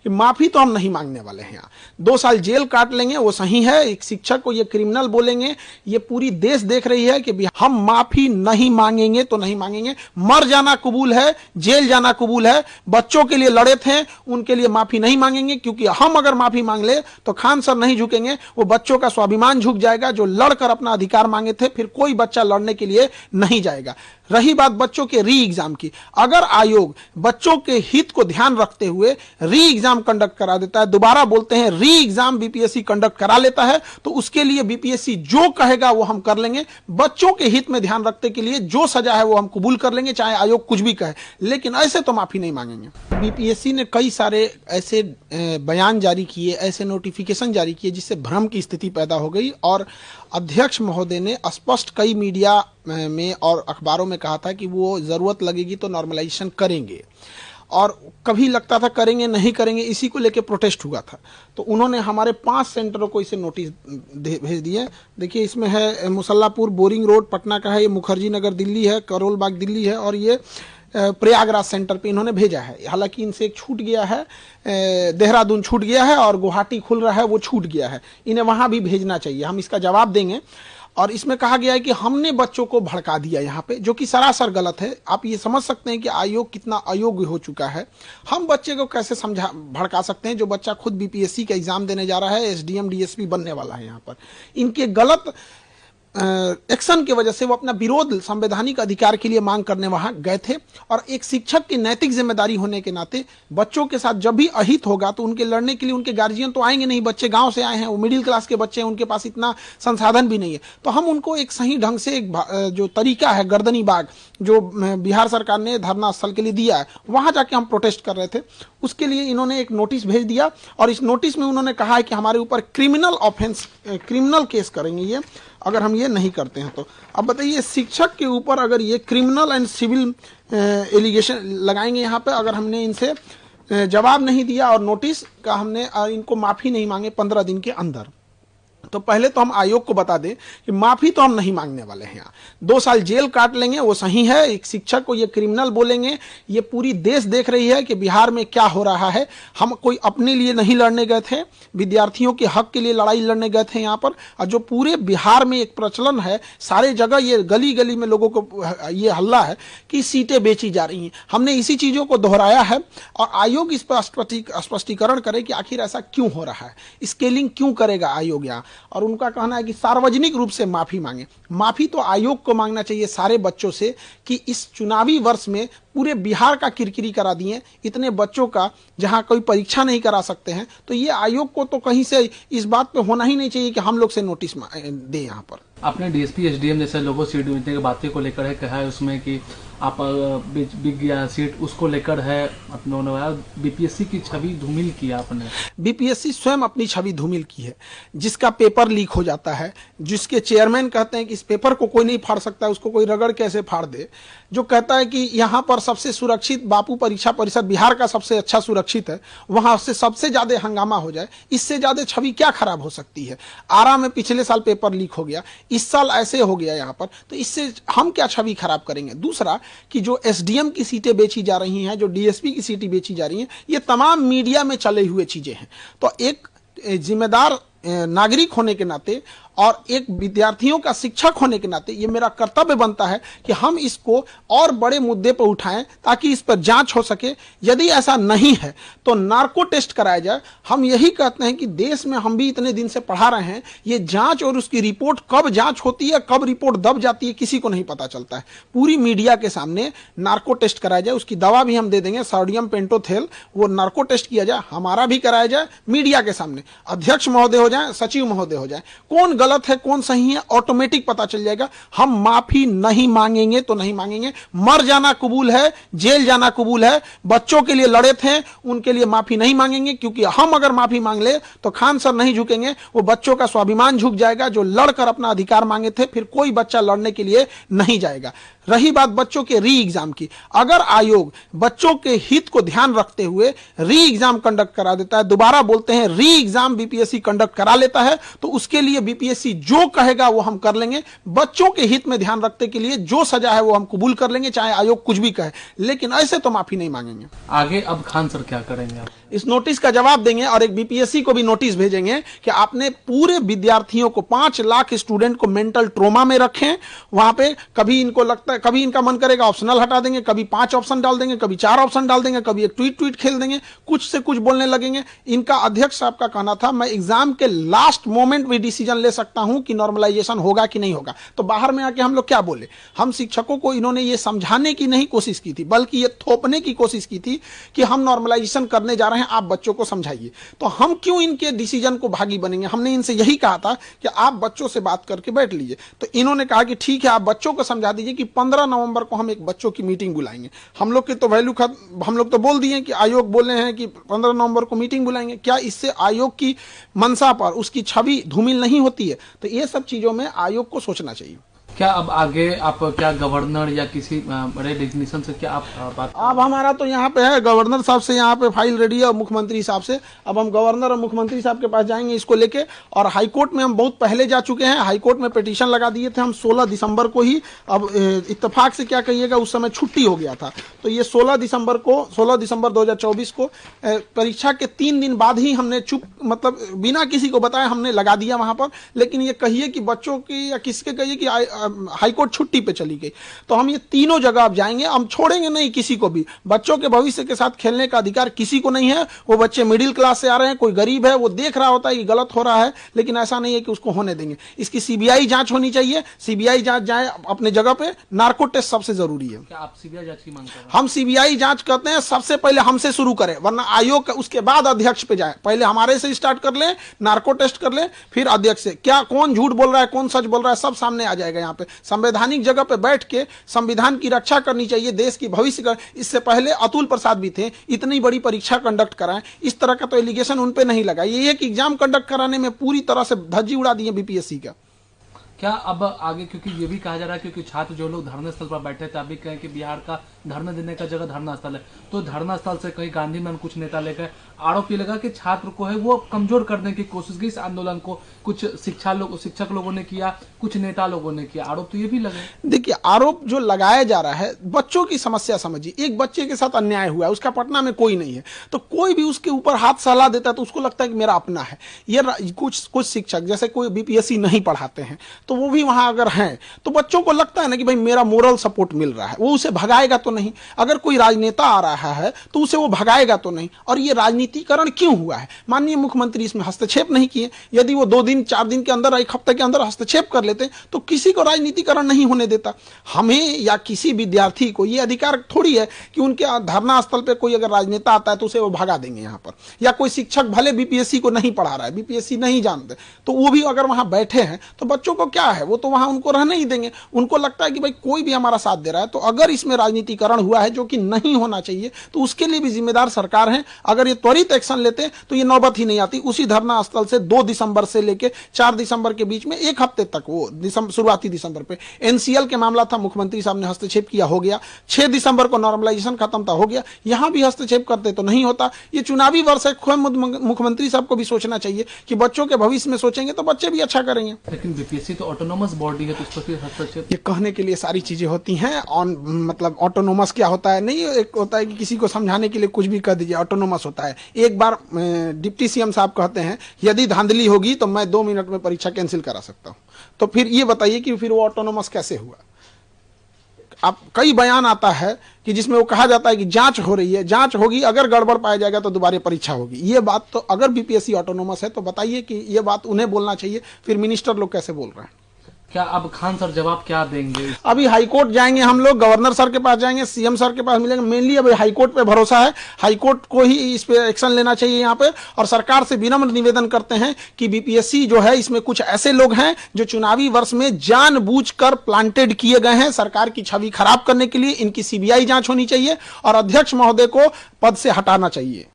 कि माफी तो हम नहीं मांगने वाले हैं। 2 साल जेल काट लेंगे वो सही है, एक शिक्षक को ये क्रिमिनल बोलेंगे, ये पूरी देश देख रही है कि हम माफी नहीं मांगेंगे तो नहीं मांगेंगे। मर जाना कबूल है, जेल जाना कबूल है, बच्चों के लिए लड़े थे उनके लिए माफी नहीं मांगेंगे, क्योंकि हम अगर माफी मांग ले तो खान सर नहीं झुकेंगे, वो बच्चों का स्वाभिमान झुक जाएगा जो लड़कर अपना अधिकार मांगे थे, फिर कोई बच्चा लड़ने के लिए नहीं जाएगा। रही बात बच्चों के री एग्जाम की, अगर आयोग बच्चों के हित को ध्यान रखते हुए री एग्जाम कंडक्ट करा देता है, दोबारा बोलते हैं री एग्जाम बीपीएससी कंडक्ट करा लेता है, तो उसके लिए बीपीएससी जो कहेगा वो हम कर लेंगे। बच्चों के हित में ध्यान रखते के लिए जो सजा है वो हम कबूल कर लेंगे, चाहे आयोग कुछ भी कहे, लेकिन ऐसे तो माफी नहीं मांगेंगे। बीपीएससी ने कई सारे ऐसे बयान जारी किए, ऐसे नोटिफिकेशन जारी किए जिससे भ्रम की स्थिति पैदा हो गई, और अध्यक्ष महोदय ने स्पष्ट कई मीडिया में और अखबारों में कहा था कि वो जरूरत लगेगी तो नॉर्मलाइजेशन करेंगे, और कभी लगता था करेंगे नहीं करेंगे, इसी को लेकर प्रोटेस्ट हुआ था। तो उन्होंने हमारे 5 सेंटरों को इसे नोटिस भेज दिए। देखिए इसमें है मुसल्लापुर बोरिंग रोड पटना का है, ये मुखर्जी नगर दिल्ली है, करोल बाग दिल्ली है, और ये प्रयागराज सेंटर पे इन्होंने भेजा है। हालांकि इनसे एक छूट गया है, देहरादून छूट गया है और गुवाहाटी खुल रहा है वो छूट गया है, इन्हें वहां भी भेजना चाहिए, हम इसका जवाब देंगे। और इसमें कहा गया है कि हमने बच्चों को भड़का दिया यहाँ पे, जो कि सरासर गलत है। आप ये समझ सकते हैं कि आयोग कितना अयोग्य हो चुका है। हम बच्चे को कैसे भड़का सकते हैं जो बच्चा खुद बीपीएससी का एग्जाम देने जा रहा है, एसडीएम डीएसपी बनने वाला है। यहाँ पर इनके गलत एक्शन की वजह से वो अपना विरोध संवैधानिक अधिकार के लिए मांग करने वहां गए थे, और एक शिक्षक की नैतिक जिम्मेदारी होने के नाते बच्चों के साथ जब भी अहित होगा तो उनके लड़ने के लिए उनके गार्जियन तो आएंगे नहीं, बच्चे गांव से आए हैं, वो मिडिल क्लास के बच्चे हैं, उनके पास इतना संसाधन भी नहीं है। तो हम उनको एक सही ढंग से एक जो तरीका है गर्दनी बाग जो बिहार सरकार ने धरना स्थल के लिए दिया है, वहां जाके हम प्रोटेस्ट कर रहे थे। उसके लिए इन्होंने एक नोटिस भेज दिया, और इस नोटिस में उन्होंने कहा है कि हमारे ऊपर क्रिमिनल ऑफेंस, क्रिमिनल केस करेंगे ये अगर हम ये नहीं करते हैं तो। अब बताइए शिक्षक के ऊपर अगर ये क्रिमिनल एंड सिविल एलिगेशन लगाएंगे यहाँ पे, अगर हमने इनसे जवाब नहीं दिया और नोटिस का हमने इनको माफी नहीं मांगे 15 दिन के अंदर, तो पहले तो हम आयोग को बता दें कि माफी तो हम नहीं मांगने वाले हैं। 2 साल जेल काट लेंगे वो सही है, एक शिक्षक को ये क्रिमिनल बोलेंगे, ये पूरी देश देख रही है कि बिहार में क्या हो रहा है। हम कोई अपने लिए नहीं लड़ने गए थे, विद्यार्थियों के हक के लिए लड़ाई लड़ने गए थे यहाँ पर। और जो पूरे बिहार में एक प्रचलन है, सारे जगह ये गली गली में लोगों को ये हल्ला है कि सीटें बेची जा रही हैं। हमने इसी चीजों को दोहराया है, और आयोग इस पर स्पष्टीकरण करे कि आखिर ऐसा क्यों हो रहा है, स्केलिंग क्यों करेगा आयोग यहाँ। और उनका कहना है कि सार्वजनिक रूप से माफी मांगे। माफी तो आयोग को मांगना चाहिए सारे बच्चों से कि इस चुनावी वर्ष में पूरे बिहार का किरकिरी करा दिए, इतने बच्चों का, जहां कोई परीक्षा नहीं करा सकते हैं। तो ये आयोग को तो कहीं से इस बात पे होना ही नहीं चाहिए कि हम लोग से नोटिस दे। यहाँ पर आपने डीएसपी एसडीएम जैसे लोगों सीट मिलने की बातें को लेकर है कहा है उसमें कि आप बिक गया सीट, उसको लेकर है अपने बीपीएससी की छवि धूमिल की आपने। बीपीएससी स्वयं अपनी छवि धूमिल की है, जिसका पेपर लीक हो जाता है, जिसके चेयरमैन कहते हैं कि इस पेपर को कोई नहीं फाड़ सकता, उसको कोई रगड़ कैसे फाड़ दे, जो कहता है कि यहाँ पर सबसे सुरक्षित बापू परीक्षा परिषद बिहार का सबसे अच्छा सुरक्षित है, वहां से सबसे ज्यादा हंगामा हो जाए, इससे ज्यादा छवि क्या खराब हो सकती है। आरा में पिछले साल पेपर लीक हो गया, इस साल ऐसे हो गया यहाँ पर, तो इससे हम क्या छवि खराब करेंगे। दूसरा कि जो एसडीएम की सीटें बेची जा रही हैं, जो डीएसपी की सीटें बेची जा रही हैं, ये तमाम मीडिया में चले हुए चीजें हैं। तो एक जिम्मेदार नागरिक होने के नाते और एक विद्यार्थियों का शिक्षक होने के नाते ये मेरा कर्तव्य बनता है कि हम इसको और बड़े मुद्दे पर उठाएं ताकि इस पर जांच हो सके। यदि ऐसा नहीं है तो नार्को टेस्ट कराया जाए। हम यही कहते हैं कि देश में हम भी इतने दिन से पढ़ा रहे हैं, ये जांच और उसकी रिपोर्ट कब जांच होती है, कब रिपोर्ट दब जाती है, किसी को नहीं पता चलता है। पूरी मीडिया के सामने नार्को टेस्ट कराया जाए, उसकी दवा भी हम दे देंगे, सोडियम पेंटोथेल, वो नार्को टेस्ट किया जाए, हमारा भी कराया जाए मीडिया के सामने। अध्यक्ष महोदय हो जाए, सचिव महोदय हो जाए, कौन गलत है कौन सही है ऑटोमेटिक पता चल जाएगा। हम माफी नहीं मांगेंगे तो नहीं मांगेंगे। मर जाना कबूल है, जेल जाना कबूल है, बच्चों के लिए लड़े थे उनके लिए माफी नहीं मांगेंगे, क्योंकि हम अगर माफी मांग ले तो खान सर नहीं झुकेंगे, वो बच्चों का स्वाभिमान झुक जाएगा जो लड़कर अपना अधिकार मांगे थे, फिर कोई बच्चा लड़ने के लिए नहीं जाएगा। रही बात बच्चों के री एग्जाम की, अगर आयोग बच्चों के हित को ध्यान रखते हुए री एग्जाम कंडक्ट करा देता है, दोबारा बोलते हैं री एग्जाम बीपीएससी कंडक्ट करा लेता है, तो उसके लिए बीपीएससी जो कहेगा वो हम कर लेंगे। बच्चों के हित में ध्यान रखते के लिए जो सजा है वो हम कबूल कर लेंगे, चाहे आयोग कुछ भी कहे, लेकिन ऐसे तो माफी नहीं मांगेंगे। आगे अब खान सर क्या करेंगे आप? इस नोटिस का जवाब देंगे और एक बीपीएससी को भी नोटिस भेजेंगे कि आपने पूरे विद्यार्थियों को 5 लाख स्टूडेंट को मेंटल ट्रोमा में रखें। वहां पे कभी इनको लगता है, कभी इनका मन करेगा ऑप्शनल हटा देंगे, कभी 5 ऑप्शन डाल देंगे, कभी 4 ऑप्शन डाल देंगे, कभी एक ट्वीट खेल देंगे, कुछ से कुछ बोलने लगेंगे। इनका अध्यक्ष साहब का कहना था मैं एग्जाम के लास्ट मोमेंट में डिसीजन ले सकता हूं कि नॉर्मलाइजेशन होगा कि नहीं होगा। तो बाहर में आके हम लोग क्या बोले? हम शिक्षकों को इन्होंने ये समझाने की नहीं कोशिश की थी, बल्कि ये थोपने की कोशिश की थी कि हम नॉर्मलाइजेशन करने जा रहे हैं, आप बच्चों को समझाइए। तो हम क्यों इनके डिसीजन को भागी बनेंगे? हमने इनसे यही कहा था कि आप बच्चों से बात करके बैठ लीजिए। तो इन्होंने कहा कि ठीक है, आप बच्चों को समझा दीजिए कि 15 नवंबर को हम एक बच्चों की मीटिंग बुलाएंगे। हम लोग की तो वैल्यू हम लोग तो बोल दिए कि आयोग बोले हैं कि 15 नवंबर को मीटिंग बुलाएंगे। क्या इससे आयोग की मंशा पर, उसकी छवि धूमिल नहीं होती है? तो ये सब चीजों में आयोग को सोचना चाहिए। क्या अब आगे आप क्या गवर्नर या किसी बड़े डिग्निशन से क्या आप बात? अब हमारा तो यहाँ पे है, गवर्नर साहब से यहाँ पे फाइल रेडी है और मुख्यमंत्री साहब से। अब हम गवर्नर और मुख्यमंत्री साहब के पास जाएंगे इसको लेके। और हाईकोर्ट में हम बहुत पहले जा चुके हैं, हाईकोर्ट में पिटीशन लगा दिए थे हम 16 दिसंबर को ही। अब इत्तेफाक से क्या कहिएगा, उस समय छुट्टी हो गया था, तो ये 16 दिसंबर 2024 को परीक्षा के 3 दिन बाद ही हमने मतलब बिना किसी को बताए हमने लगा दिया वहां पर। लेकिन ये कहिए कि बच्चों की या किसके कहिए कि हाईकोर्ट छुट्टी पे चली गई। तो हम ये तीनों जगह अब जाएंगे, हम छोड़ेंगे नहीं किसी को भी। बच्चों के भविष्य के साथ खेलने का अधिकार किसी को नहीं है। वो बच्चे मिडिल क्लास से आ रहे हैं, कोई गरीब है, वो देख रहा होता है कि गलत हो रहा है, लेकिन ऐसा नहीं है कि उसको होने देंगे। इसकी सीबीआई जांच होनी चाहिए, सीबीआई जांच जाए अपने जगह पे। नार्को टेस्ट सबसे जरूरी है। क्या आप सीबीआई जांच की मांग कर रहे हैं? हम सीबीआई जांच करते हैं, सबसे पहले हमसे शुरू करें, वरना आयोग उसके बाद अध्यक्ष पे जाए। पहले हमारे से स्टार्ट कर ले, नार्को टेस्ट कर ले, फिर अध्यक्ष से। क्या कौन झूठ बोल रहा है, कौन सच बोल रहा है, सब सामने आ जाएगा। यहाँ पे संवैधानिक जगह पे बैठ के संविधान की रक्षा करनी चाहिए, देश की भविष्य का। इससे पहले अतुल प्रसाद भी थे, इतनी बड़ी परीक्षा कंडक्ट कराएं, इस तरह का तो एलिगेशन उन पे नहीं लगा। ये एक एग्जाम कंडक्ट कराने में पूरी तरह से धज्जी उड़ा दिए बीपीएससी का। क्या अब आगे, क्योंकि ये भी कहा जा रहा है क्योंकि छात्र जो लोग धरना स्थल पर बैठे थे, अभी कहें कि बिहार का धरना देने का जगह धरना स्थल है, तो धरना स्थल से कहीं गांधी मैन कुछ नेता लेकर आरोप ये लगा कि छात्र को है वो कमजोर करने की कोशिश की। इस आंदोलन को कुछ शिक्षक लोगों ने किया, कुछ नेता लोगों ने किया, आरोप तो ये भी लगे। देखिए, आरोप जो लगाया जा रहा है, बच्चों की समस्या समझिए। एक बच्चे के साथ अन्याय हुआ है, उसका पटना में कोई नहीं है, तो कोई भी उसके ऊपर हाथ सलाह देता है तो उसको लगता है कि मेरा अपना है। ये कुछ शिक्षक जैसे कोई बीपीएससी नहीं पढ़ाते हैं, तो वो भी वहां अगर हैं तो बच्चों को लगता है ना कि भाई मेरा मोरल सपोर्ट मिल रहा है, वो उसे भगाएगा तो नहीं। अगर कोई राजनेता आ रहा है तो उसे वो भगाएगा तो नहीं। और ये राजनीतिकरण क्यों हुआ है? माननीय मुख्यमंत्री इसमें हस्तक्षेप नहीं किए। यदि वो 2 दिन 4 दिन के अंदर, 1 हफ्ते के अंदर हस्तक्षेप कर लेते तो किसी को राजनीतिकरण नहीं होने देता। हमें या किसी विद्यार्थी को ये अधिकार थोड़ी है कि उनके धरना स्थल पर कोई अगर राजनेता आता है तो उसे वो भगा देंगे यहाँ पर। या कोई शिक्षक भले बीपीएससी को नहीं पढ़ा रहा है, बीपीएससी नहीं जानते, तो वो भी अगर वहां बैठे हैं तो बच्चों को क्या है, वो तो वहां उनको रहने ही देंगे। उनको लगता है कि भाई कोई भी हमारा साथ दे रहा है। तो अगर इसमें राजनीतिकरण हुआ है, जो कि नहीं होना चाहिए, तो उसके लिए भी जिम्मेदार सरकार है। अगर ये त्वरित एक्शन लेते तो ये नौबत ही नहीं आती। उसी धरना स्थल से 2 दिसंबर से लेकर 4 दिसंबर के बीच में 1 हफ्ते तक, वो शुरुआती दिसंबर पे एनसीएल के मामला था, मुख्यमंत्री साहब ने हस्तक्षेप किया, हो गया। 6 दिसंबर को नॉर्मलाइजेशन खत्म था, हो गया। यहां भी हस्तक्षेप करते तो नहीं होता। ये चुनावी वर्ष है, मुख्यमंत्री साहब को भी सोचना चाहिए कि बच्चों के भविष्य में सोचेंगे तो बच्चे भी अच्छा करेंगे। लेकिन बीपीएससी तो ऑटोनोमस बॉडी है, तो इस पर फिर हस्तक्षेप। ये कहने के लिए सारी चीजें होती हैं। मतलब ऑटोनोमस क्या होता है? नहीं, एक होता है कि किसी को समझाने के लिए कुछ भी कर दीजिए, ऑटोनोमस होता है। एक बार डिप्टी सीएम साहब कहते हैं यदि धांधली होगी तो मैं 2 मिनट में परीक्षा कैंसिल करा सकता हूं। तो फिर ये बताइए कि फिर वो ऑटोनोमस कैसे हुआ? अब कई बयान आता है कि जिसमें वो कहा जाता है कि जांच हो रही है, जांच होगी, अगर गड़बड़ पाया जाएगा तो दोबारा परीक्षा होगी। ये बात तो अगर बीपीएससी ऑटोनोमस है तो बताइए कि ये बात उन्हें बोलना चाहिए, फिर मिनिस्टर लोग कैसे बोल रहे हैं? क्या अब खान सर जवाब क्या देंगे? अभी हाईकोर्ट जाएंगे हम लोग, गवर्नर सर के पास जाएंगे, सीएम सर के पास मिलेंगे। मेनली अभी हाईकोर्ट पे भरोसा है, हाईकोर्ट को ही इस पे एक्शन लेना चाहिए यहाँ पे। और सरकार से विनम्र निवेदन करते हैं कि बीपीएससी जो है, इसमें कुछ ऐसे लोग हैं जो चुनावी वर्ष में जानबूझकर प्लांटेड किए गए हैं सरकार की छवि खराब करने के लिए। इनकी सीबीआई जांच होनी चाहिए और अध्यक्ष महोदय को पद से हटाना चाहिए।